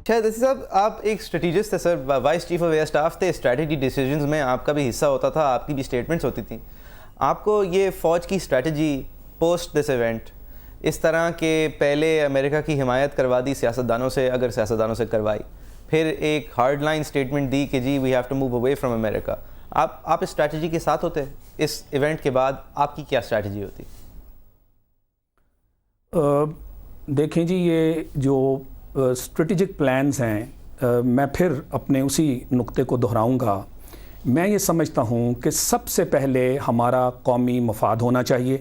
شاید اسی صاحب آپ ایک اسٹریٹجسٹ تھے sir, vice chief of air staff تھے, اسٹریٹجی ڈیسیجنز میں آپ کا بھی حصہ ہوتا تھا, آپ کی بھی اسٹیٹمنٹس ہوتی تھیں. آپ کو یہ فوج کی اسٹریٹجی پوسٹ دس ایونٹ اس طرح کہ پہلے امریکہ کی حمایت کروا دی سیاستدانوں سے, اگر سیاستدانوں سے کروائی, پھر ایک ہارڈ لائن اسٹیٹمنٹ دی کہ جی we have to move away from America, آپ اس اسٹریٹجی کے ساتھ ہوتے اس ایونٹ کے بعد, آپ کی کیا اسٹریٹجی ہوتی؟ دیکھیں جی, یہ جو اسٹریٹجک پلانز ہیں, میں پھر اپنے اسی نقطے کو دہراؤں گا. میں یہ سمجھتا ہوں کہ سب سے پہلے ہمارا قومی مفاد ہونا چاہیے.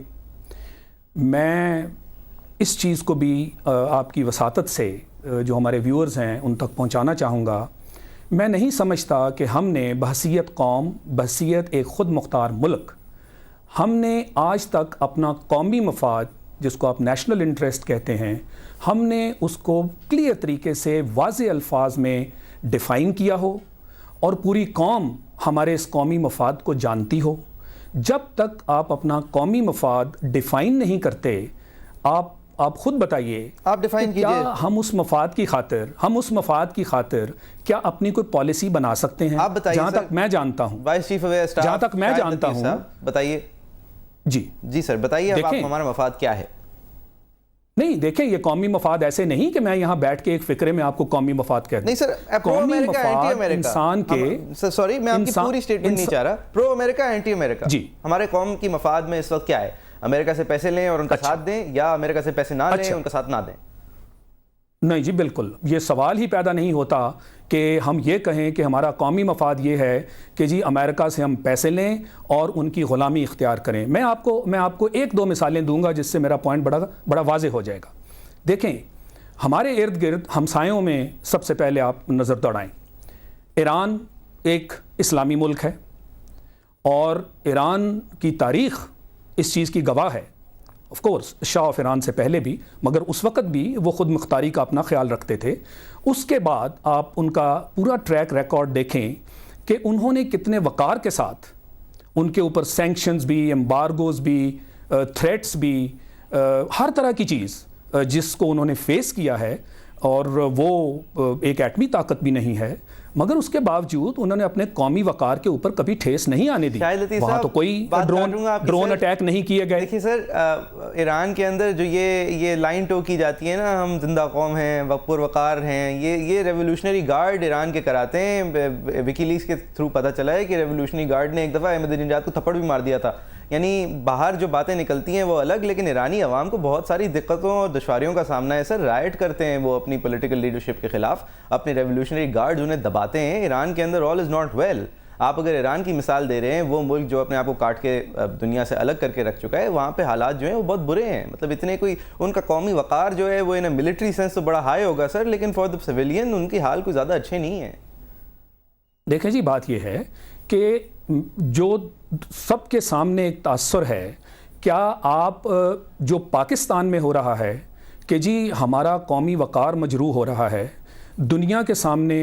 میں اس چیز کو بھی آپ کی وساطت سے جو ہمارے ویورز ہیں ان تک پہنچانا چاہوں گا. میں نہیں سمجھتا کہ ہم نے بحیثیت قوم, بحیثیت ایک خود مختار ملک, ہم نے آج تک اپنا قومی مفاد, جس کو آپ نیشنل انٹرسٹ کہتے ہیں, ہم نے اس کو کلیئر طریقے سے واضح الفاظ میں ڈیفائن کیا ہو اور پوری قوم ہمارے اس قومی مفاد کو جانتی ہو. جب تک آپ اپنا قومی مفاد ڈیفائن نہیں کرتے, آپ خود بتائیے, آپ ڈیفائن کیجئے, کیا ہم اس مفاد کی خاطر کیا اپنی کوئی پالیسی بنا سکتے ہیں؟ آپ بتائیے. جہاں تک میں جانتا ہوں, voice chief of air staff, جہاں تک میں جانتا ہوں, بتائیے. جی سر بتائیے, اب ہمارا مفاد کیا ہے؟ نہیں دیکھیں, یہ قومی مفاد ایسے نہیں کہ میں یہاں بیٹھ کے ایک فکرے میں آپ کو قومی مفاد کہتا ہوں. نہیں سر, پرو امریکہ اینٹی امریکہ انسان کے, سوری میں آپ کی پوری اسٹیٹمنٹ نہیں چاہ رہا, پرو امریکہ اینٹی امریکہ, جی ہمارے قوم کی مفاد میں اس وقت کیا ہے؟ امریکہ سے پیسے لیں اور ان کا ساتھ دیں, یا امریکہ سے پیسے نہ لیں ان کا ساتھ نہ دیں؟ نہیں جی بالکل, یہ سوال ہی پیدا نہیں ہوتا کہ ہم یہ کہیں کہ ہمارا قومی مفاد یہ ہے کہ جی امریکہ سے ہم پیسے لیں اور ان کی غلامی اختیار کریں. میں آپ کو ایک دو مثالیں دوں گا جس سے میرا پوائنٹ بڑا واضح ہو جائے گا. دیکھیں, ہمارے ارد گرد ہمسایوں میں سب سے پہلے آپ نظر دوڑائیں, ایران ایک اسلامی ملک ہے اور ایران کی تاریخ اس چیز کی گواہ ہے. Of course Shah of Iran سے پہلے بھی, مگر اس وقت بھی وہ خود مختاری کا اپنا خیال رکھتے تھے. اس کے بعد آپ ان کا پورا ٹریک ریکارڈ دیکھیں کہ انہوں نے کتنے وقار کے ساتھ, ان کے اوپر سینکشنز بھی, ایمبارگوز بھی, تھریٹس بھی, ہر طرح کی چیز جس کو انہوں نے فیس کیا ہے, اور وہ ایک ایٹمی طاقت بھی نہیں ہے, مگر اس کے باوجود انہوں نے اپنے قومی وقار کے اوپر کبھی ٹھیس نہیں آنے دی. وہاں تو کوئی ڈرون اٹیک نہیں کیے گئے. دیکھیے سر, ایران کے اندر جو یہ لائن ٹو کی جاتی ہے نا, ہم زندہ قوم ہیں, وقار وقار ہیں, یہ ریولیوشنری گارڈ ایران کے کراتے ہیں. وکی لیکس کے تھرو پتہ چلا ہے کہ ریولیوشنری گارڈ نے ایک دفعہ احمد نژاد کو تھپڑ بھی مار دیا تھا. یعنی باہر جو باتیں نکلتی ہیں وہ الگ, لیکن ایرانی عوام کو بہت ساری دقتوں اور دشواریوں کا سامنا ہے سر. رائٹ کرتے ہیں وہ اپنی پولیٹیکل لیڈرشپ کے خلاف, اپنے ریولیوشنری گارڈ انہیں دباتے ہیں. ایران کے اندر آل از ناٹ ویل. آپ اگر ایران کی مثال دے رہے ہیں, وہ ملک جو اپنے آپ کو کاٹ کے دنیا سے الگ کر کے رکھ چکا ہے, وہاں پہ حالات جو ہیں وہ بہت برے ہیں. مطلب اتنے کوئی ان کا قومی وقار جو ہے وہ ان ملٹری سینس تو بڑا ہائی ہوگا سر, لیکن فار دا سویلین ان کی حال کوئی زیادہ اچھے نہیں ہیں. دیکھیں جی, بات یہ ہے کہ جو سب کے سامنے ایک تاثر ہے, کیا آپ جو پاکستان میں ہو رہا ہے کہ جی ہمارا قومی وقار مجروح ہو رہا ہے, دنیا کے سامنے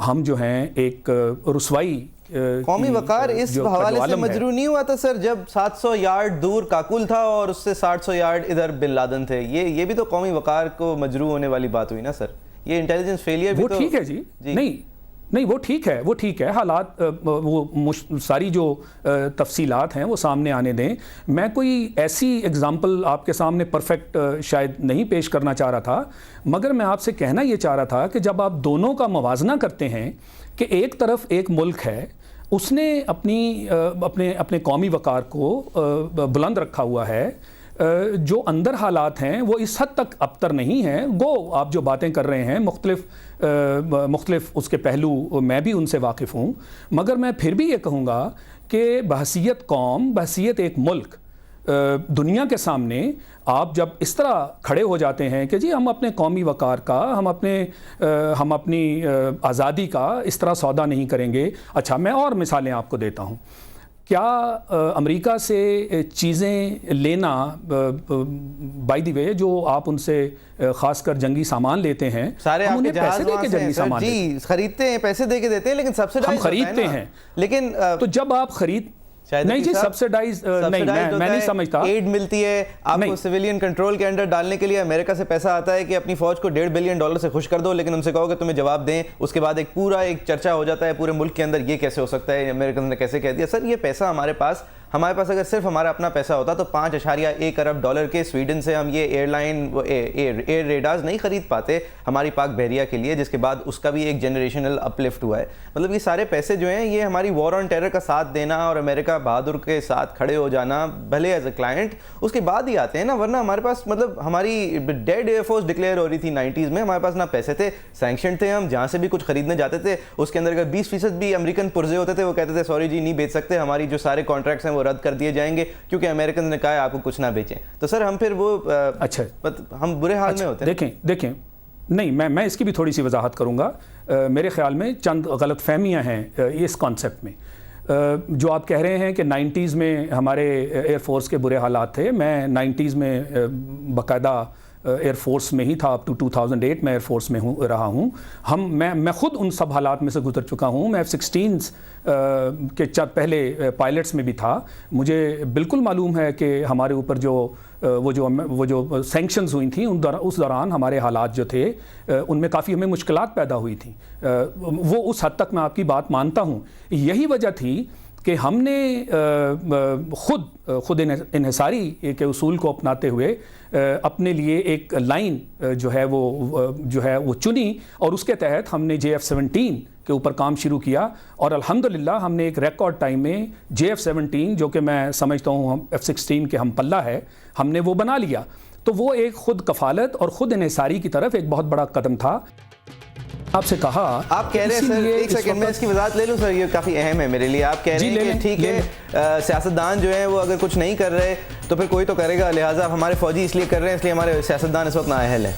ہم جو ہیں ایک رسوائی, قومی وقار اس حوالے سے مجروح نہیں ہوا تھا سر جب 700 یارڈ دور کاکل تھا اور اس سے 700 یارڈ ادھر بن لادن تھے. یہ بھی تو قومی وقار کو مجروح ہونے والی بات ہوئی نا سر. یہ انٹیلیجنس فیلئر بھی تو, وہ ٹھیک ہے جی, نہیں وہ ٹھیک ہے, حالات وہ ساری جو تفصیلات ہیں وہ سامنے آنے دیں. میں کوئی ایسی اگزامپل آپ کے سامنے پرفیکٹ شاید نہیں پیش کرنا چاہ رہا تھا, مگر میں آپ سے کہنا یہ چاہ رہا تھا کہ جب آپ دونوں کا موازنہ کرتے ہیں کہ ایک طرف ایک ملک ہے, اس نے اپنے قومی وقار کو بلند رکھا ہوا ہے, جو اندر حالات ہیں وہ اس حد تک ابتر نہیں ہیں. گو آپ جو باتیں کر رہے ہیں مختلف اس کے پہلو میں بھی ان سے واقف ہوں, مگر میں پھر بھی یہ کہوں گا کہ بحیثیت قوم, بحیثیت ایک ملک, دنیا کے سامنے آپ جب اس طرح کھڑے ہو جاتے ہیں کہ جی ہم اپنے قومی وقار کا, ہم اپنی آزادی کا اس طرح سودا نہیں کریں گے. اچھا, میں اور مثالیں آپ کو دیتا ہوں. کیا امریکہ سے چیزیں لینا, بائی دی وے جو آپ ان سے خاص کر جنگی سامان لیتے ہیں, سارے ہم انہیں جہاز پیسے دے کے جنگی سامان جی خریدتے ہیں, پیسے دے کے دیتے ہیں, لیکن سبسڈائز ہم خریدتے ہیں, لیکن تو جب آپ نہیں جی سبسڈائز نہیں میں نہیں سمجھتا. ایڈ ملتی ہے آپ کو سویلین کنٹرول کے انڈر ڈالنے کے لیے, امریکہ سے پیسہ آتا ہے کہ اپنی فوج کو $1.5 بلین سے خوش کر دو, لیکن ان سے کہو کہ تمہیں جواب دیں. اس کے بعد ایک پورا ایک چرچا ہو جاتا ہے پورے ملک کے اندر, یہ کیسے ہو سکتا ہے, امریکن نے کیسے کہہ دیا. سر یہ پیسہ ہمارے پاس اگر صرف ہمارا اپنا پیسہ ہوتا تو $5.1 ارب کے سویڈن سے ہم یہ ایئر ریڈارز نہیں خرید پاتے ہماری پاک بحریہ کے لیے, جس کے بعد اس کا بھی ایک جنریشنل اپلفٹ ہوا ہے. مطلب یہ سارے پیسے جو ہیں یہ ہماری وار آن ٹیرر کا ساتھ دینا اور امریکہ بہادر کے ساتھ کھڑے ہو جانا بھلے ایز اے کلائنٹ اس کے بعد ہی آتے ہیں نا. ورنہ ہمارے پاس مطلب ہماری ڈیڈ ایئر فورس ڈکلیئر ہو رہی تھی 90s میں, ہمارے پاس نہ پیسے تھے, سینکشن تھے, ہم جہاں سے بھی کچھ خریدنے جاتے تھے اس کے اندر اگر 20% بھی امریکن پرزے ہوتے تھے وہ کہتے تھے سوری جی نہیں بیچ سکتے, ہماری جو سارے کانٹریکٹس ہیں وہ رد کر دیے جائیں گے کیونکہ امریکن نے کہا ہے آپ کو کچھ نہ بیچیں. تو سر ہم پھر وہ اچھا ہم برے حال میں ہوتے ہیں. دیکھیں نہیں میں اس کی بھی تھوڑی سی وضاحت کروں گا. میرے خیال میں چند غلط فہمیاں ہیں اس کانسیپٹ میں. جو آپ کہہ رہے ہیں کہ 90s میں ہمارے ایئر فورس کے برے حالات تھے, میں 90s میں باقاعدہ ایئر فورس میں ہی تھا, اپ ٹو 2008 میں ایئر فورس میں رہا ہوں. میں خود ان سب حالات میں سے گزر چکا ہوں. میں F-16 کے پہلے پائلٹس میں بھی تھا. مجھے بالکل معلوم ہے کہ ہمارے اوپر وہ جو سینکشنز ہوئی تھیں اس دوران ہمارے حالات جو تھے ان میں کافی ہمیں مشکلات پیدا ہوئی تھیں. وہ اس حد تک میں آپ کی بات مانتا ہوں. یہی وجہ تھی کہ ہم نے خود انحصاری کے اصول کو اپناتے ہوئے اپنے لیے ایک لائن جو ہے وہ چنی اور اس کے تحت ہم نے JF-17 کے اوپر کام شروع کیا اور الحمدللہ ہم نے ایک ریکارڈ ٹائم میں JF-17 جو کہ میں سمجھتا ہوں F-16 کے ہم پلہ ہے, ہم نے وہ بنا لیا. تو وہ ایک خود کفالت اور خود انحصاری کی طرف ایک بہت بڑا قدم تھا. آپ سے کہا آپ کہہ رہے ہیں سر, ایک سیکنڈ میں اس کی وضاحت لے لوں سر, یہ کافی اہم ہے میرے لیے. آپ کہہ رہے ہیں کہ ٹھیک ہے سیاستدان جو ہیں وہ اگر کچھ نہیں کر رہے تو پھر کوئی تو کرے گا, لہٰذا ہمارے فوجی اس لیے کر رہے ہیں اس لیے ہمارے سیاستدان اس وقت نااہل ہیں.